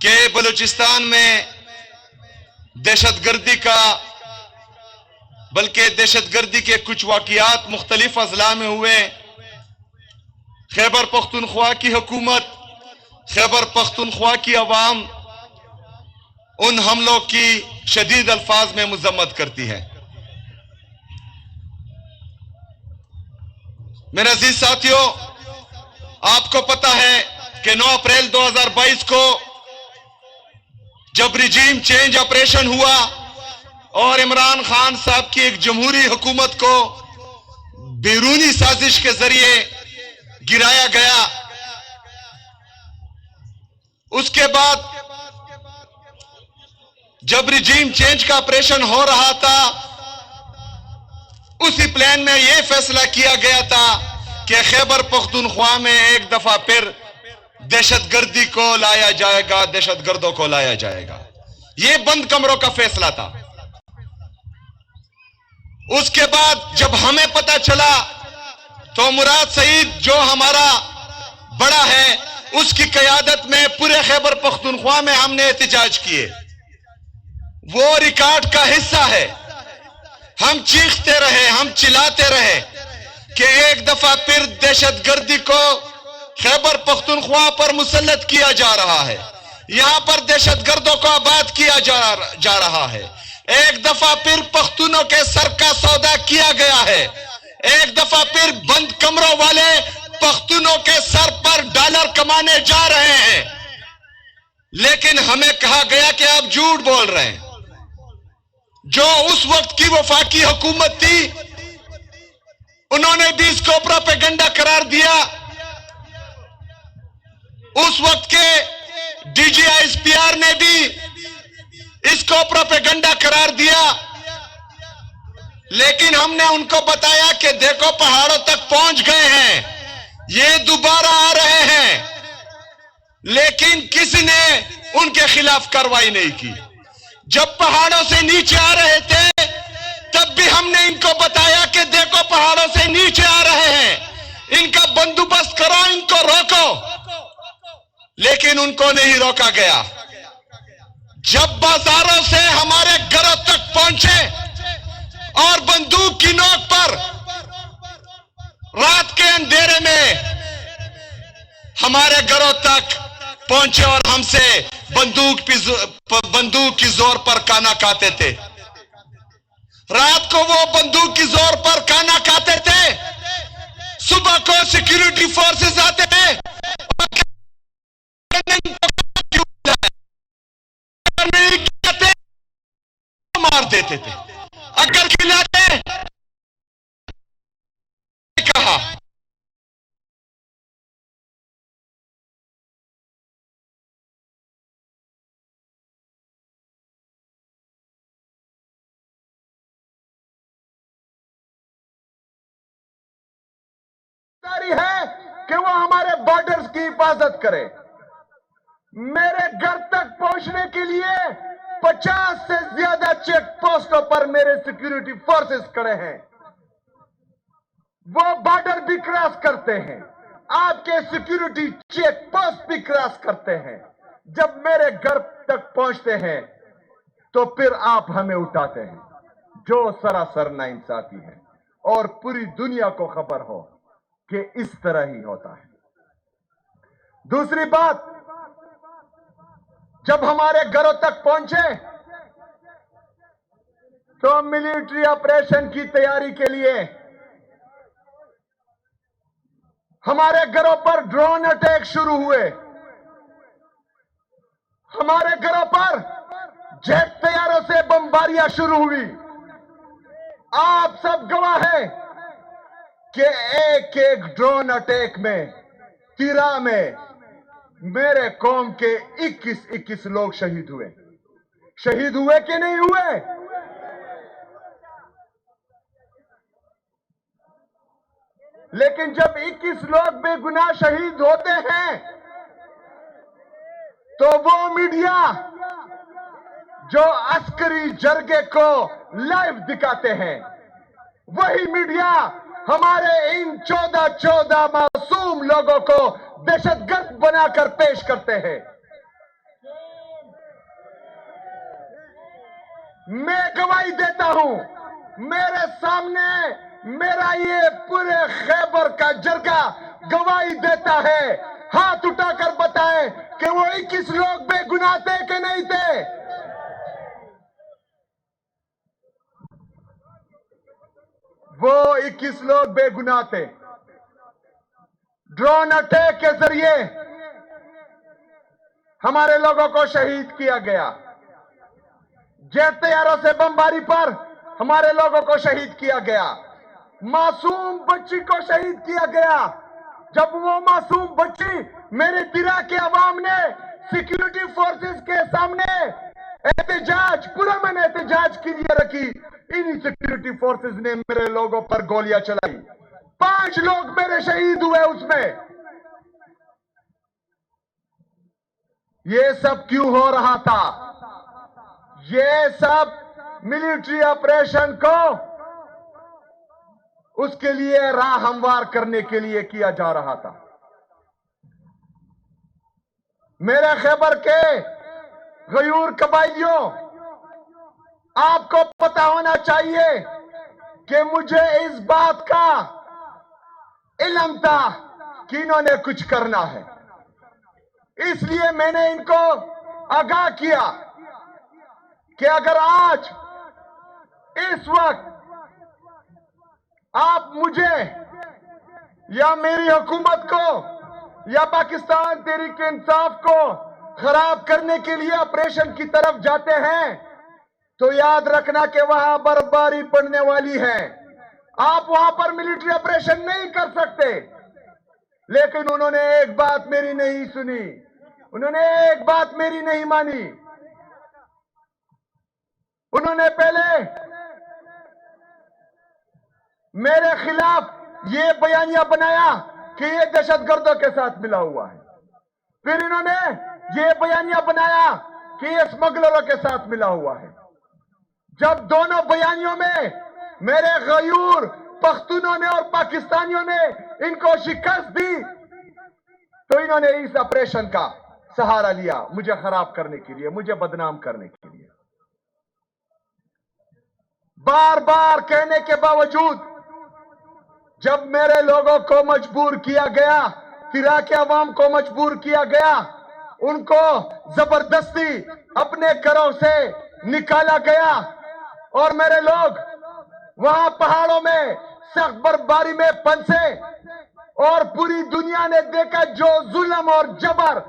کہ بلوچستان میں دہشت گردی کا بلکہ دہشت گردی کے کچھ واقعات مختلف اضلاع میں ہوئے. خیبر پختونخوا کی حکومت، خیبر پختونخوا کی عوام ان حملوں کی شدید الفاظ میں مذمت کرتی ہے. میرے عزیز ساتھیوں، آپ کو پتا ہے کہ 9 اپریل 2022 کو جب رجیم چینج آپریشن ہوا اور عمران خان صاحب کی ایک جمہوری حکومت کو بیرونی سازش کے ذریعے گرایا گیا، اس کے بعد جب رجیم چینج کا آپریشن ہو رہا تھا، اسی پلان میں یہ فیصلہ کیا گیا تھا کہ خیبر پختونخوا میں ایک دفعہ پھر دہشت گردی کو لایا جائے گا، دہشت گردوں کو لایا جائے گا. یہ بند کمروں کا فیصلہ تھا. اس کے بعد جب ہمیں پتہ چلا تو مراد سعید جو ہمارا بڑا ہے، اس کی قیادت میں پورے خیبر پختونخوا میں ہم نے احتجاج کیے. وہ ریکارڈ کا حصہ ہے. ہم چیختے رہے، ہم چلاتے رہے کہ ایک دفعہ پھر دہشت گردی کو خیبر پختونخوا پر مسلط کیا جا رہا ہے، یہاں پر دہشت گردوں کو آباد کیا جا رہا ہے. ایک دفعہ پھر پختونوں کے سر کا سودا کیا گیا ہے. ایک دفعہ پھر بند کمروں والے پختونوں کے سر پر ڈالر کمانے جا رہے ہیں. لیکن ہمیں کہا گیا کہ آپ جھوٹ بول رہے ہیں. جو اس وقت کی وفاقی حکومت تھی انہوں نے بھی اس کو پروپیگنڈا قرار دیا. اس وقت کے D G S P R نے بھی اس کو پروپیگنڈا قرار دیا. لیکن ہم نے ان کو بتایا کہ دیکھو پہاڑوں تک پہنچ گئے ہیں، یہ دوبارہ آ رہے ہیں. لیکن کسی نے ان کے خلاف کارروائی نہیں کی. جب پہاڑوں سے نیچے آ رہے تھے تب بھی ہم نے ان کو بتایا کہ دیکھو پہاڑوں سے نیچے آ رہے ہیں، ان کا بندوبست کرو، ان کو روکو. لیکن ان کو نہیں روکا گیا. جب بازاروں سے ہمارے گھروں تک پہنچے اور بندوق کی نوک پر رات کے اندھیرے میں ہمارے گھروں تک پہنچے اور ہم سے بندوق کی زور پر کانا کھاتے تھے. رات کو وہ بندوق کی زور پر کانا کھاتے تھے، صبح کو سیکیورٹی فورسز آتے تھے مار دیتے تھے. اگر کھلاتے کہا ہے کہ وہ ہمارے بارڈرز کی حفاظت کرے. میرے گھر تک پہنچنے کے لیے 50 سے زیادہ چیک پوسٹوں پر میرے سیکیورٹی فورسز کھڑے ہیں. وہ بارڈر بھی کراس کرتے ہیں، آپ کے سیکیورٹی چیک پوسٹ بھی کراس کرتے ہیں. جب میرے گھر تک پہنچتے ہیں تو پھر آپ ہمیں اٹھاتے ہیں، جو سراسر ناانصافی ہے. اور پوری دنیا کو خبر ہو کہ اس طرح ہی ہوتا ہے. دوسری بات، جب ہمارے گھروں تک پہنچے تو ملٹری آپریشن کی تیاری کے لیے ہمارے گھروں پر ڈرون اٹیک شروع ہوئے. ہمارے گھروں پر جیٹ طیاروں سے بمباریاں شروع ہوئی. آپ سب گواہ ہیں کہ ایک ایک ڈرون اٹیک میں تیرا میں میرے قوم کے 21 لوگ شہید ہوئے. شہید ہوئے کہ نہیں ہوئے؟ لیکن جب 21 لوگ بے گناہ شہید ہوتے ہیں تو وہ میڈیا جو عسکری جرگے کو لائیو دکھاتے ہیں، وہی میڈیا ہمارے ان 14 معصوم لوگوں کو دہشت گرد بنا کر پیش کرتے ہیں. میں گواہی دیتا ہوں، میرے سامنے میرا یہ پورے خیبر کا جرگہ گواہی دیتا ہے۔ ہاتھ اٹھا کر بتائیں کہ وہ 21 لوگ بے گناہ تھے کہ نہیں تھے؟ وہ 21 لوگ بے گناہ تھے۔ ڈرون اٹیک کے ذریعے ہمارے لوگوں کو شہید کیا گیا، جیٹ طیاروں سے بمباری پر ہمارے لوگوں کو شہید کیا گیا، معصوم بچی کو شہید کیا گیا۔ جب وہ معصوم بچی میرے درا کے عوام نے سیکیورٹی فورسز کے سامنے احتجاج، پرامن احتجاج کے لیے رکھی، انہی سیکیورٹی فورسز نے میرے لوگوں پر گولیاں چلائی، 5 لوگ میرے شہید ہوئے اس میں۔ یہ سب کیوں ہو رہا تھا؟ یہ سب ملٹری آپریشن کو اس کے لیے راہ ہموار کرنے کے لیے کیا جا رہا تھا۔ میرے خیبر کے غیور قبائلیوں، آپ کو پتا ہونا چاہیے کہ مجھے اس بات کا علم تھا کہ انہوں نے کچھ کرنا ہے، اس لیے میں نے ان کو آگاہ کیا کہ اگر آج اس وقت آپ مجھے یا میری حکومت کو یا پاکستان تحریک انصاف کو خراب کرنے کے لیے آپریشن کی طرف جاتے ہیں تو یاد رکھنا کہ وہاں برفباری پڑنے والی ہے، آپ وہاں پر ملٹری آپریشن نہیں کر سکتے۔ لیکن انہوں نے ایک بات میری نہیں سنی، انہوں نے ایک بات میری نہیں مانی۔ انہوں نے پہلے میرے خلاف یہ بیانیہ بنایا کہ یہ دہشت گردوں کے ساتھ ملا ہوا ہے، پھر انہوں نے یہ بیانیہ بنایا کہ یہ اسمگلروں کے ساتھ ملا ہوا ہے۔ جب دونوں بیانیوں میں میرے غیور پختونوں نے اور پاکستانیوں نے ان کو شکست دی تو انہوں نے اس آپریشن کا سہارا لیا، مجھے خراب کرنے کے لیے، مجھے بدنام کرنے کے لیے۔ بار بار کہنے کے باوجود جب میرے لوگوں کو مجبور کیا گیا، ترا کے عوام کو مجبور کیا گیا، ان کو زبردستی اپنے گھروں سے نکالا گیا اور میرے لوگ وہاں پہاڑوں میں سخت برفباری میں پھنسے اور پوری دنیا نے دیکھا جو ظلم اور جبر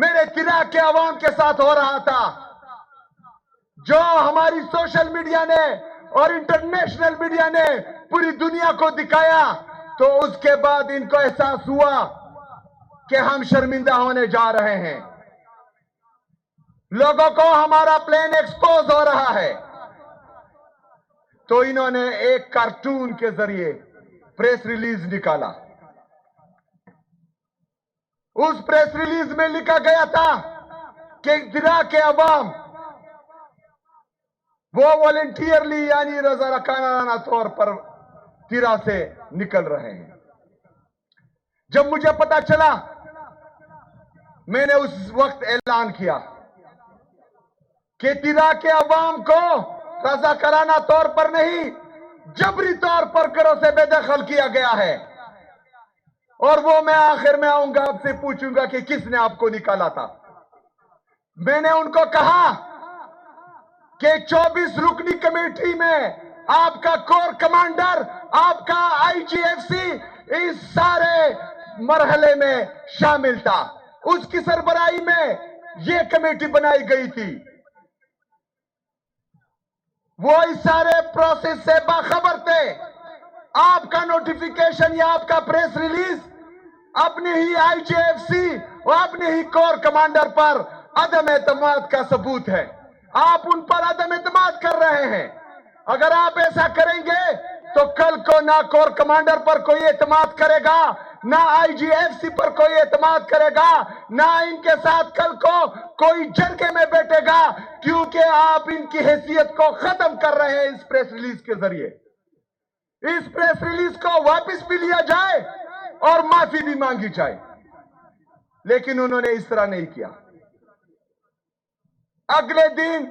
میرے ترا کے عوام کے ساتھ ہو رہا تھا، جو ہماری سوشل میڈیا نے اور انٹرنیشنل میڈیا نے پوری دنیا کو دکھایا، تو اس کے بعد ان کو احساس ہوا کہ ہم شرمندہ ہونے جا رہے ہیں، لوگوں کو ہمارا پلان ایکسپوز ہو رہا ہے۔ تو انہوں نے ایک کارٹون کے ذریعے پریس ریلیز نکالا۔ اس پریس ریلیز میں لکھا گیا تھا کہ درا کے عوام وہ والنٹیئرلی یعنی رضاکارانہ طور پر ترا سے نکل رہے ہیں۔ جب مجھے پتا چلا، میں نے اس وقت اعلان کیا کہ ترا کے عوام کو رضاکارانہ طور پر نہیں، جبری طور پر گھروں سے بے دخل کیا گیا ہے، اور وہ میں آخر میں آؤں گا، آپ سے پوچھوں گا کہ کس نے آپ کو نکالا تھا۔ میں نے ان کو کہا کہ 24 رکنی کمیٹی میں آپ کا کور کمانڈر، آپ کا IGFC اس سارے مرحلے میں شامل تھا، اس کی سربراہی میں یہ کمیٹی بنائی گئی تھی، وہ اس سارے پروسیس سے باخبر تھے۔ آپ کا نوٹیفیکیشن یا آپ کا پریس ریلیز اپنے ہی IGFC اور اپنے ہی کور کمانڈر پر عدم اعتماد کا ثبوت ہے، آپ ان پر عدم اعتماد کر رہے ہیں۔ اگر آپ ایسا کریں گے تو کل کو نہ کور کمانڈر پر کوئی اعتماد کرے گا، نہ IGFC پر کوئی اعتماد کرے گا، نہ ان کے ساتھ کل کو کوئی جرگے میں بیٹھے گا، کیونکہ آپ ان کی حیثیت کو ختم کر رہے ہیں اس پریس ریلیز کے ذریعے۔ اس پریس ریلیز کو واپس بھی لیا جائے اور معافی بھی مانگی جائے، لیکن انہوں نے اس طرح نہیں کیا۔ اگلے دن